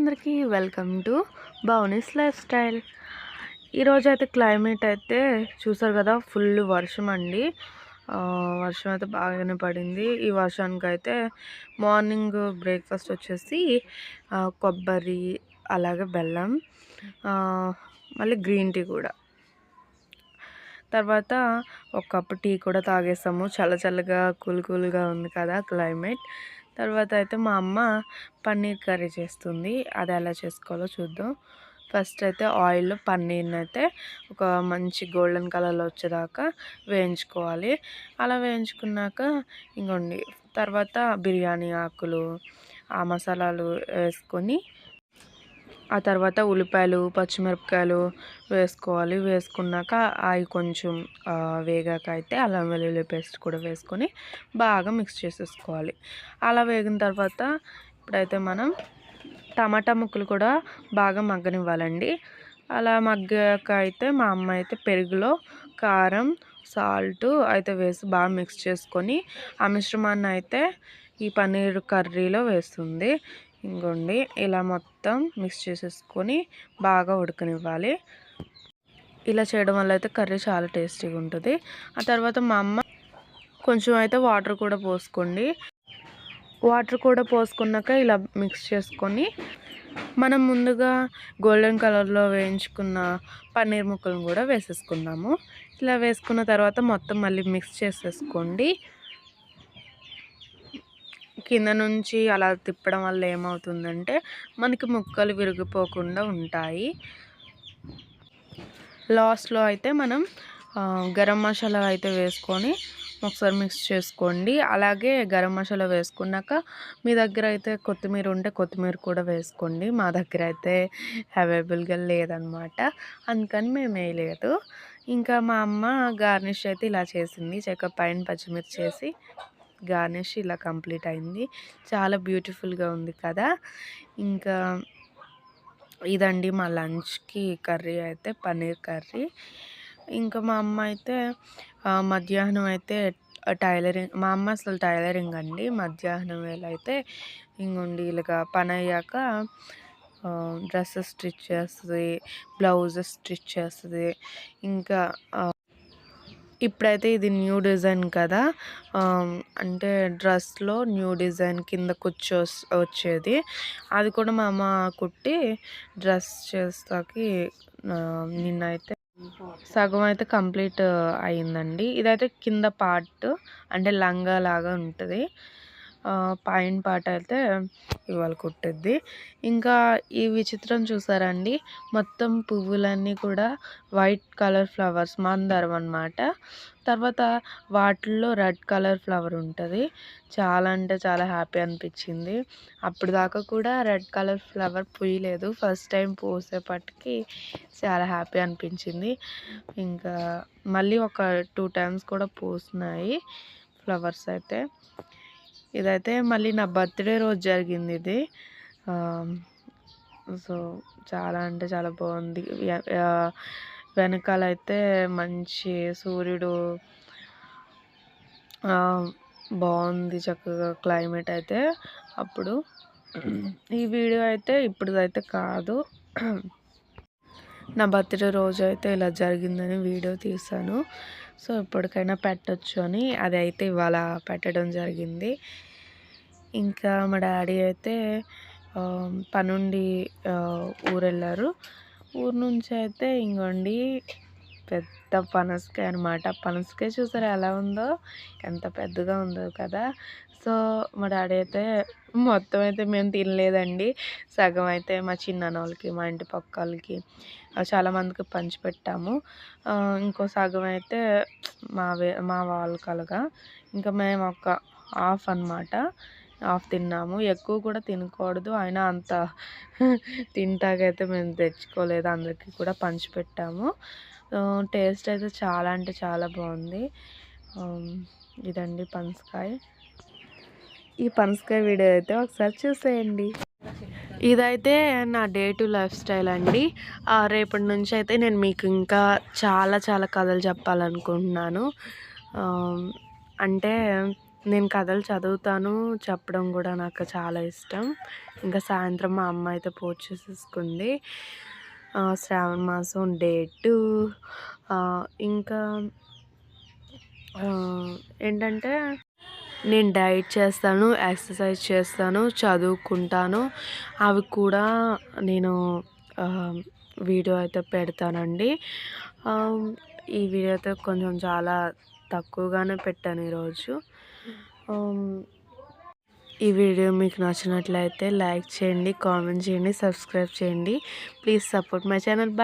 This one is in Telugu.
అందరికీ వెల్కమ్ టు భవనీస్ లైఫ్ స్టైల్. ఈరోజు అయితే క్లైమేట్ అయితే చూసారు కదా, ఫుల్ వర్షం అండి. వర్షం అయితే బాగానే పడింది. ఈ వర్షానికి అయితే మార్నింగ్ బ్రేక్ఫాస్ట్ వచ్చేసి కొబ్బరి, అలాగే బెల్లం, మళ్ళీ గ్రీన్ టీ కూడా. తర్వాత ఒక కప్పు టీ కూడా తాగేసాము. చల్లగా కూల్గా ఉంది కదా క్లైమేట్. తర్వాత అయితే మా అమ్మ పన్నీర్ కర్రీ చేస్తుంది. అది ఎలా చేసుకోవాలో చూద్దాం. ఫస్ట్ అయితే ఆయిల్లో పన్నీర్ని అయితే ఒక మంచి గోల్డెన్ కలర్లో వచ్చేదాకా వేయించుకోవాలి. అలా వేయించుకున్నాక ఇంకోండి, తర్వాత బిర్యానీ ఆకులు, ఆ మసాలాలు వేసుకొని, ఆ తర్వాత ఉల్లిపాయలు, పచ్చిమిరపకాయలు వేసుకోవాలి. వేసుకున్నాక అవి కొంచెం వేగాక అయితే అల్లం వెల్లుల్లి పేస్ట్ కూడా వేసుకొని బాగా మిక్స్ చేసేసుకోవాలి. అలా వేగిన తర్వాత ఇప్పుడైతే మనం టమాటా ముక్కలు కూడా బాగా మగ్గనివ్వాలండి. అలా మగ్గాక అయితే మా అమ్మ అయితే పెరుగులో కారం, సాల్ట్ అయితే వేసి బాగా మిక్స్ చేసుకొని ఆ మిశ్రమాన్ని అయితే ఈ పన్నీర్ కర్రీలో వేస్తుంది. ఇంకోండి, ఇలా మొత్తం మిక్స్ చేసేసుకొని బాగా ఉడకనివ్వాలి. ఇలా చేయడం వల్ల అయితే కర్రీ చాలా టేస్టీగా ఉంటుంది. ఆ తర్వాత మా అమ్మ కొంచెం అయితే వాటర్ కూడా పోసుకోండి. వాటర్ కూడా పోసుకున్నాక ఇలా మిక్స్ చేసుకొని మనం ముందుగా గోల్డెన్ కలర్లో వేయించుకున్న పన్నీర్ ముక్కలను కూడా వేసేసుకుందాము. ఇలా వేసుకున్న తర్వాత మొత్తం మళ్ళీ మిక్స్ చేసేసుకోండి. కింద నుంచి అలా తిప్పడం వల్ల ఏమవుతుందంటే మనకి ముక్కలు విరిగిపోకుండా ఉంటాయి. లాస్ట్లో అయితే మనం గరం మసాలా అయితే వేసుకొని ఒకసారి మిక్స్ చేసుకోండి. అలాగే గరం మసాలా వేసుకున్నాక మీ దగ్గర అయితే కొత్తిమీర ఉంటే కొత్తిమీర కూడా వేసుకోండి. మా దగ్గర అయితే అవైలబుల్గా లేదనమాట, అందుకని మేము వేయలేదు. ఇంకా మా అమ్మ గార్నిష్ అయితే ఇలా చేసింది. పైన పచ్చిమిర్చి చేసి గార్నిష్ ఇలా కంప్లీట్ అయింది. చాలా బ్యూటిఫుల్గా ఉంది కదా. ఇంకా ఇదండి మా లంచ్కి కర్రీ అయితే పన్నీర్ కర్రీ. ఇంకా మా అమ్మ అయితే మధ్యాహ్నం అయితే మా అమ్మ అసలు టైలరింగ్ అండి. మధ్యాహ్నం వేళ అయితే ఇంకొండి ఇలాగా పని అయ్యాక డ్రెస్సెస్ స్టిచ్ చేస్తుంది, బ్లౌజెస్ స్టిచ్ చేస్తుంది. ఇంకా ఇప్పుడైతే ఇది న్యూ డిజైన్ కదా, అంటే డ్రెస్లో న్యూ డిజైన్ కింద వచ్చేది. అది కూడా మా అమ్మ కుట్టి డ్రెస్ చేస్తాకి నిన్నైతే సగం అయితే కంప్లీట్ అయిందండి. ఇదైతే కింద పార్ట్ అంటే లంగా లాగా ఉంటుంది. పైన పాట అయితే ఇవాళ కుట్టిద్ది. ఇంకా ఈ విచిత్రం చూసారండి, మొత్తం పువ్వులన్నీ కూడా వైట్ కలర్ ఫ్లవర్స్, మందారం అన్నమాట. తర్వాత వాటిల్లో రెడ్ కలర్ ఫ్లవర్ ఉంటుంది. చాలా అంటే చాలా హ్యాపీ అనిపించింది. అప్పుడు దాకా కూడా రెడ్ కలర్ ఫ్లవర్ పూయలేదు, ఫస్ట్ టైం పూసేపటికి చాలా హ్యాపీ అనిపించింది. ఇంకా మళ్ళీ ఒక 2 టైమ్స్ కూడా పూస్తున్నాయి ఫ్లవర్స్ అయితే. ఇదైతే మళ్ళీ నా బర్త్డే రోజు జరిగింది ఇది. సో చాలా అంటే చాలా బాగుంది. వెనకాలైతే మంచి సూర్యుడు, బాగుంది చక్కగా క్లైమేట్ అయితే. అప్పుడు ఈ వీడియో అయితే ఇప్పుడుదైతే కాదు, నా బర్త్డే రోజు అయితే ఇలా జరిగిందని వీడియో తీసాను. సో ఎప్పటికైనా పెట్టచ్చు అని అది అయితే ఇవాళ పెట్టడం జరిగింది. ఇంకా మా డాడీ అయితే పనుండి ఊరు వెళ్ళారు. ఊరు నుంచి అయితే ఇంకోండి పెద్ద పనసకాయ అనమాట. పనసకాయ చూసారా ఎలా ఉందో, ఎంత పెద్దగా ఉందో కదా. సో మా డాడీ అయితే మొత్తం అయితే మేము తినలేదండి. సగం అయితే మా చిన్నాన్న వాళ్ళకి, మా ఇంటి పక్క వాళ్ళకి, చాలామందికి పంచిపెట్టాము. ఇంకో సగం అయితే మా వాళ్ళకి అలాగా. ఇంకా మేము ఒక హాఫ్ అనమాట, హాఫ్ తిన్నాము. ఎక్కువ కూడా తినకూడదు, అయినా అంత తింటాకైతే మేము తెచ్చుకోలేదు, అందరికీ కూడా పంచిపెట్టాము. టేస్ట్ అయితే చాలా అంటే చాలా బాగుంది. ఇదండి పనసకాయ. ఈ పనసకాయ వీడియో అయితే ఒకసారి చూసేయండి. ఇదైతే నా డే టు లైఫ్ స్టైల్ అండి. రేపటి నుంచి అయితే నేను మీకు ఇంకా చాలా చాలా కథలు చెప్పాలనుకుంటున్నాను. అంటే నేను కథలు చదువుతాను, చెప్పడం కూడా నాకు చాలా ఇష్టం. ఇంకా సాయంత్రం మా అమ్మ అయితే పూజ చేసేసుకుంది. శ్రావణ మాసం డేటు ఇంకా ఏంటంటే నేను డైట్ చేస్తాను, ఎక్సర్సైజ్ చేస్తాను, చదువుకుంటాను. అవి కూడా నేను వీడియో అయితే పెడతానండి. ఈ వీడియో అయితే కొంచెం చాలా తక్కువగానే పెట్టాను ఈరోజు. ఈ వీడియో మీకు నచ్చినట్లయితే లైక్ చేయండి, కామెంట్ చేయండి, సబ్స్క్రైబ్ చేయండి. Please support my channel. Bye.